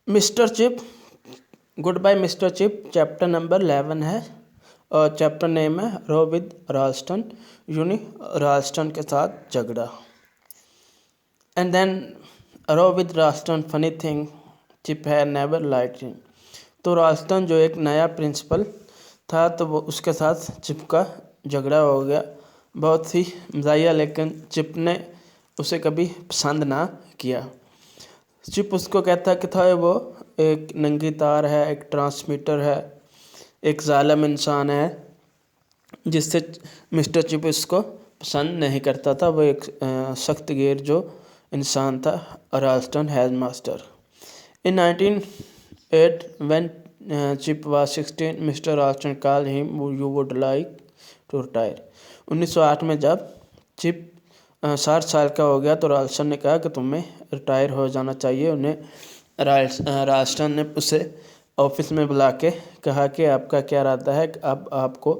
Mister Chips, goodbye Mister Chips chapter number 11 है और chapter name है रो with राल्स्टन, uni राल्स्टन के साथ झगड़ा। And then row with Ralston funny thing Chip है नेवर लाइक हिम। तो राल्स्टन जो एक नया प्रिंसिपल था तो वो उसके साथ चिप का झगड़ा हो गया, बहुत ही मज़ाहिया, लेकिन चिप ने उसे कभी पसंद ना किया। चिप उसको कहता कि था वो एक नंगी तार है, एक ट्रांसमीटर है, एक जालिम इंसान है, जिससे मिस्टर चिप इसको पसंद नहीं करता था। वो एक सख्त गिर जो इंसान था, Ralston head master. In 1908 when Chip was 16, Mr. Ralston called him, you would like to retire। 1908 में जब चिप 60 साल का हो गया तो राल्स्टन ने कहा कि तुम्हें रिटायर हो जाना चाहिए। उन्हें राल्स्टन ने उसे ऑफिस में बुला के कहा कि आपका क्या इरादा है, अब आपको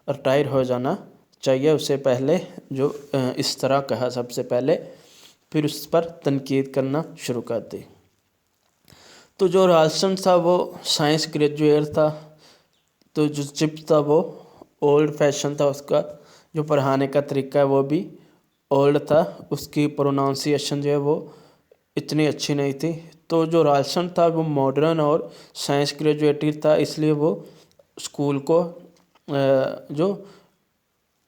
रिटायर हो जाना चाहिए। उससे पहले जो इस तरह कहा सबसे पहले, फिर उस पर तनकीद करना शुरू कर दी। तो जो राल्स्टन था वो साइंस ग्रेजुएट था, तो जो चिप था वो ओल्ड फैशन था, उसका जो पढ़ाने का तरीका है वो भी ओल्ड था, उसकी प्रोनाउंसिएशन जो है वो इतनी अच्छी नहीं थी। तो जो राल्स्टन था वो मॉडर्न और साइंस ग्रेजुएट था, इसलिए वो स्कूल को जो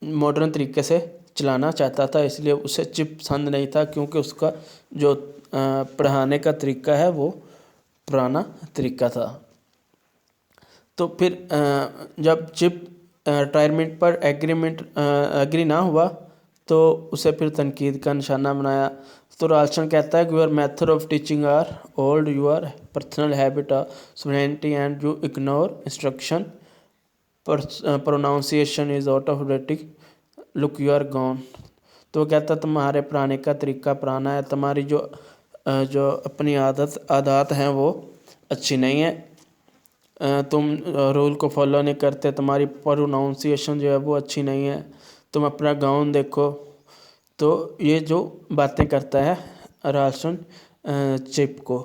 मॉडर्न तरीके से चलाना चाहता था, इसलिए उसे चिप पसंद नहीं था, क्योंकि उसका जो पढ़ाने का तरीका है वो पुराना तरीका था। तो फिर जब चिप रिटायरमेंट पर एग्री ना हुआ तो उसे फिर तनकीद का निशाना बनाया। तो राल्स्टन कहता है कि your method of teaching are old, your personal habit of sovereignty and you ignore instruction, pronunciation is out of dating, look you are gone. तो कहता तुम्हारे पढ़ाने का तरीका पुराना है, तुम्हारी जो अपनी आदत हैं वो अच्छी नहीं है, तुम रूल को फॉलो नहीं करते, तुम्हारी प्रोनाउंसिएशन जो है वो अच्छी नहीं है, तुम अपना गाउन देखो। तो ये जो बातें करता है राल्स्टन चिप को।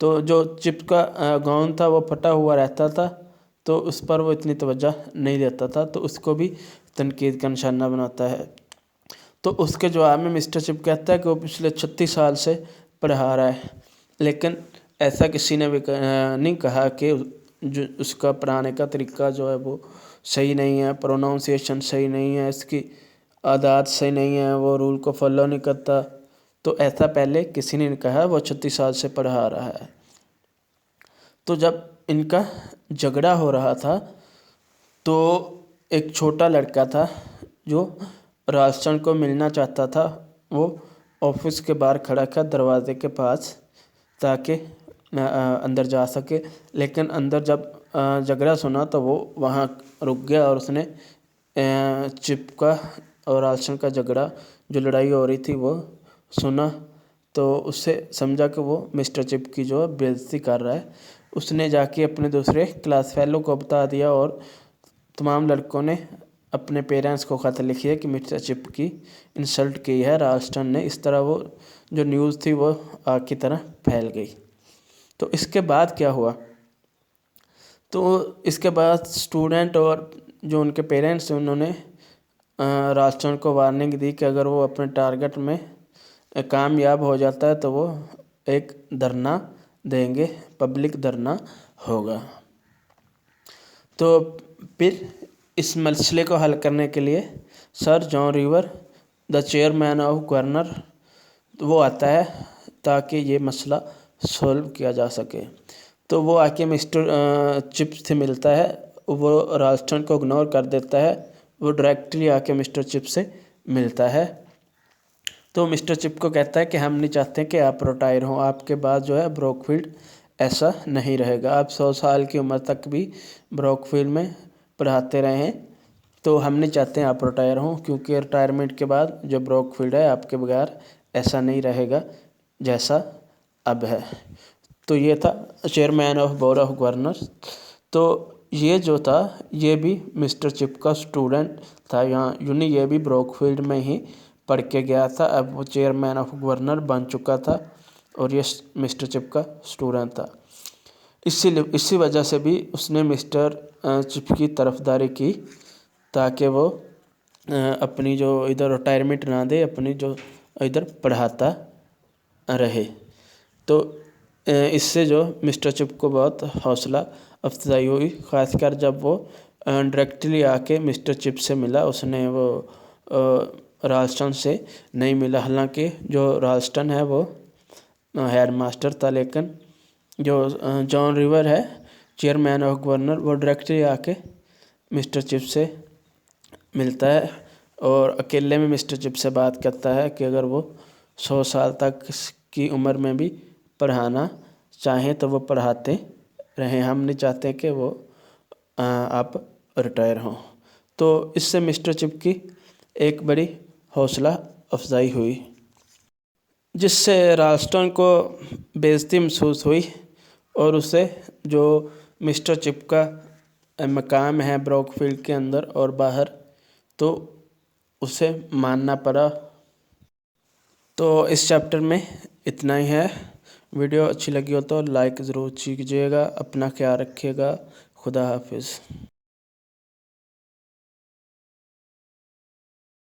तो जो चिप का गाउन था वो फटा हुआ रहता था, तो उस पर वो इतनी तवज्जो नहीं देता था, तो उसको भी तनकीद का निशाना बनाता है। तो उसके जवाब में मिस्टर चिप कहता है कि वो पिछले 36 साल से पढ़ा रहा है, लेकिन ऐसा किसी ने भी नहीं कहा कि जो उसका पढ़ाने का तरीका जो है वो सही नहीं है, प्रोनाउंसिएशन सही नहीं है, इसकी आदत सही नहीं है, वो रूल को फॉलो नहीं करता। तो ऐसा पहले किसी ने नहीं कहा, वो 36 साल से पढ़ा रहा है। तो जब इनका झगड़ा हो रहा था तो एक छोटा लड़का था जो राल्स्टन को मिलना चाहता था, वो ऑफिस के बाहर खड़ा था दरवाजे के पास, ताकि अंदर जा सके। लेकिन अंदर जब झगड़ा सुना तो वो वहाँ रुक गया और उसने चिप का और राल्स्टन का झगड़ा, जो लड़ाई हो रही थी, वो सुना। तो उससे समझा कि वो मिस्टर चिप की जो बेइज्जती कर रहा है। उसने जाके अपने दूसरे क्लास फेलो को बता दिया और तमाम लड़कों ने अपने पेरेंट्स को ख़त लिखी है कि मिस्टर चिप की इंसल्ट की है राल्स्टन ने। इस तरह वो जो न्यूज़ थी वो आग की तरह फैल गई। तो इसके बाद क्या हुआ, तो इसके बाद स्टूडेंट और जो उनके पेरेंट्स हैं उन्होंने राल्स्टन को वार्निंग दी कि अगर वो अपने टारगेट में कामयाब हो जाता है तो वो एक धरना देंगे, पब्लिक धरना होगा। तो फिर इस मसले को हल करने के लिए sir John river, the chairman of governor, वो आता है ताकि ये मसला सॉल्व किया जा सके। तो वो आके मिस्टर चिप से मिलता है, वो राल्स्टन को इग्नोर कर देता है, वो डायरेक्टली आके मिस्टर चिप से मिलता है। तो मिस्टर चिप को कहता है कि हम नहीं चाहते कि आप रिटायर हों, आपके बाद जो है ब्रोकफील्ड ऐसा नहीं रहेगा, आप 100 साल की उम्र तक भी ब्रोकफील्ड में पढ़ाते रहे हैं, तो हम नहीं चाहते हैं आप रिटायर हों, क्योंकि रिटायरमेंट के बाद जो ब्रोकफील्ड है आपके बगैर ऐसा नहीं रहेगा जैसा अब है। तो ये था chairman of board of governors. तो ये जो था ये भी मिस्टर चिप का स्टूडेंट था, यहाँ ये भी ब्रोकफील्ड में ही पढ़ के गया था। अब वो चेयरमैन ऑफ गवर्नर बन चुका था और ये मिस्टर चिप का स्टूडेंट था। इसी वजह से भी उसने मिस्टर चिप की तरफदारी की ताकि वो अपनी जो इधर रिटायरमेंट ना दे, अपनी जो इधर पढ़ाता रहे। तो इससे जो मिस्टर चिप को बहुत हौसला अफजाई हुई, ख़ासकर जब वो डायरेक्टली आके मिस्टर चिप से मिला। उसने वो राल्स्टन से नहीं मिला, हालांकि जो राल्स्टन है वो हेड मास्टर था, लेकिन जो जॉन रिवर है चेयरमैन ऑफ गवर्नर, वो डायरेक्टली आके मिस्टर चिप से मिलता है और अकेले में मिस्टर चिप से बात करता है कि अगर वो 100 साल तक की उम्र में भी पढ़ाना चाहें तो वो पढ़ाते रहें, हम नहीं चाहते कि वो आप रिटायर हों। तो इससे मिस्टर चिप की एक बड़ी हौसला अफजाई हुई, जिससे राल्स्टन को बेइज्जती महसूस हुई और उसे जो मिस्टर चिप का मकाम है ब्रोकफील्ड के अंदर और बाहर, तो उसे मानना पड़ा। तो इस चैप्टर में इतना ही है। वीडियो अच्छी लगी हो तो लाइक ज़रूर कीजिएगा। अपना ख्याल रखिएगा। खुदा हाफिज़।